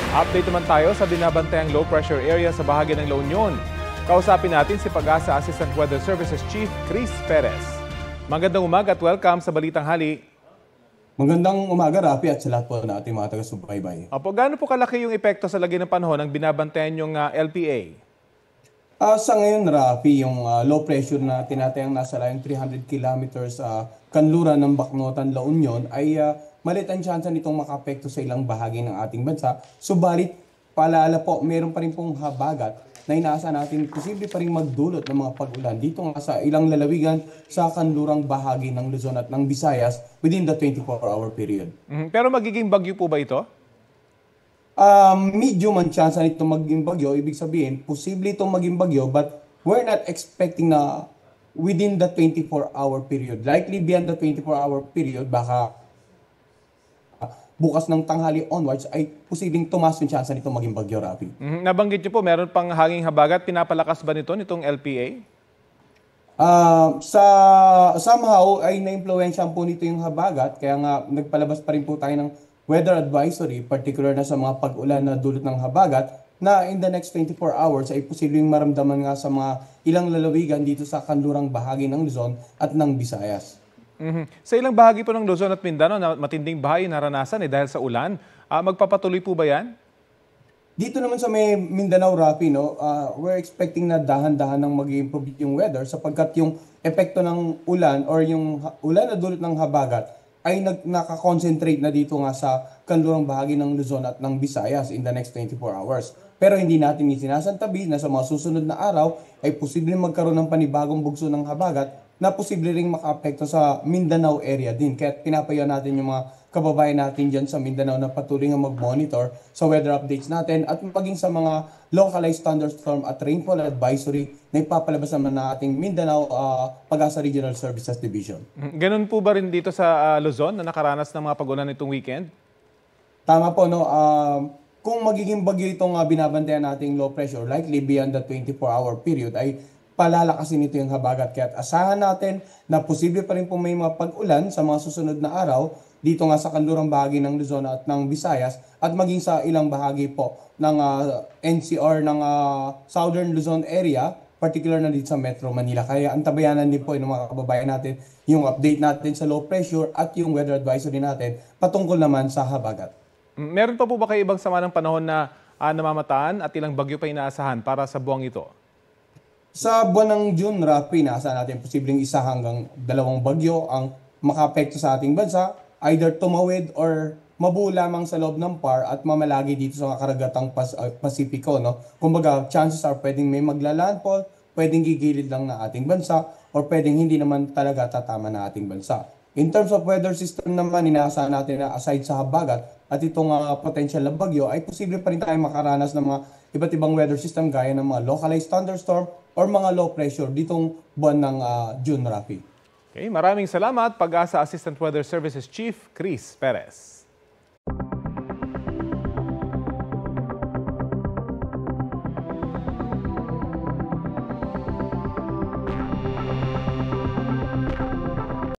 Update naman tayo sa binabantayang low pressure area sa bahagi ng La Union. Kausapin natin si Pag-asa Assistant Weather Services Chief Chris Perez. Magandang umaga at welcome sa Balitang Hali. Magandang umaga, Rafi, at sa lahat po na ating mga taga-subaybay. Opo, gaano po kalaki yung epekto sa lagay ng panahon ng binabantayan yung LPA? Sa ngayon, Rafi, yung low pressure na tinatayang nasa layong 300 kilometers kanluran ng Bacnotan, La Union ay maliit ang tsansa nitong makapekto sa ilang bahagi ng ating bansa. Subalit, paalala po, meron pa rin pong habagat na inaasahan natin posible pa rin magdulot ng mga pag-ulan dito nga sa ilang lalawigan sa kanlurang bahagi ng Luzon at ng Visayas within the 24-hour period. Pero magiging bagyo po ba ito? Medium ang chance nito maging bagyo, ibig sabihin, posible itong maging bagyo, but we're not expecting na within the 24-hour period. Likely beyond the 24-hour period, baka bukas ng tanghali onwards ay posibleng tumaas yung chance nito maging bagyo, Rafi. Nabanggit niyo po, meron pang hanging habagat. Pinapalakas ba nitong LPA? Somehow ay na-impluwensyahan po nito yung habagat, kaya nga nagpalabas pa rin po tayo ng weather advisory, particular na sa mga pag-ulan na dulot ng habagat, na in the next 24 hours ay posibleng maramdaman nga sa mga ilang lalawigan dito sa kanlurang bahagi ng Luzon at ng Visayas. Sa ilang bahagi po ng Luzon at Mindanao na matinding baha yung naranasan dahil sa ulan, magpapatuloy po ba yan? Dito naman sa may Mindanao, Rafi, no, we're expecting na dahan-dahan ng mag-improve yung weather sapagkat yung epekto ng ulan or yung ulan na dulot ng habagat ay nakakonsentrate na dito nga sa kanlurang bahagi ng Luzon at ng Visayas in the next 24 hours. Pero hindi natin isinasantabi na sa mga susunod na araw ay posibleng magkaroon ng panibagong bugso ng habagat na posible ring makaapekto sa Mindanao area din. Kaya pinapayuhan natin yung mga kababayan natin dyan sa Mindanao na patuloy nga mag-monitor sa weather updates natin at maging sa mga localized thunderstorm at rainfall advisory na ipapalabas naman na ating Mindanao Pag-asa Regional Services Division. Ganun po ba rin dito sa Luzon na nakaranas ng mga pag-ulan nitong weekend? Tama po, no? Kung magiging bagyo itong binabantayan nating low pressure, likely beyond the 24-hour period, ay palalakasin ito yung habagat. Kaya asahan natin na posible pa rin po may mga pag-ulan sa mga susunod na araw dito nga sa kanlurang bahagi ng Luzon at ng Visayas at maging sa ilang bahagi po ng NCR ng Southern Luzon area, particular na dito sa Metro Manila. Kaya antabayanan din po ng mga kababayan natin yung update natin sa low pressure at yung weather advisory natin patungkol naman sa habagat. Meron pa po ba kayo ibang sama ng panahon na namamataan at ilang bagyo pa inaasahan para sa buwang ito? Sa buwan ng June, Rafi, nasa natin posibleng 1 hanggang 2 bagyo ang makaapekto sa ating bansa, either tumawid or mabuo lamang sa loob ng PAR at mamalagi dito sa karagatang Pasipiko. No? Kumbaga, chances are pwedeng may maglalandfall, pwedeng gigilid lang na ating bansa, or pwedeng hindi naman talaga tatama na ating bansa. In terms of weather system naman, inaasahan natin na aside sa habagat at itong potential na bagyo, ay posible pa rin tayo makaranas ng mga iba't ibang weather system gaya ng mga localized thunderstorm or mga low pressure ditong buwan ng June, Rafi. Okay, maraming salamat, Pag-asa Assistant Weather Services Chief Chris Perez.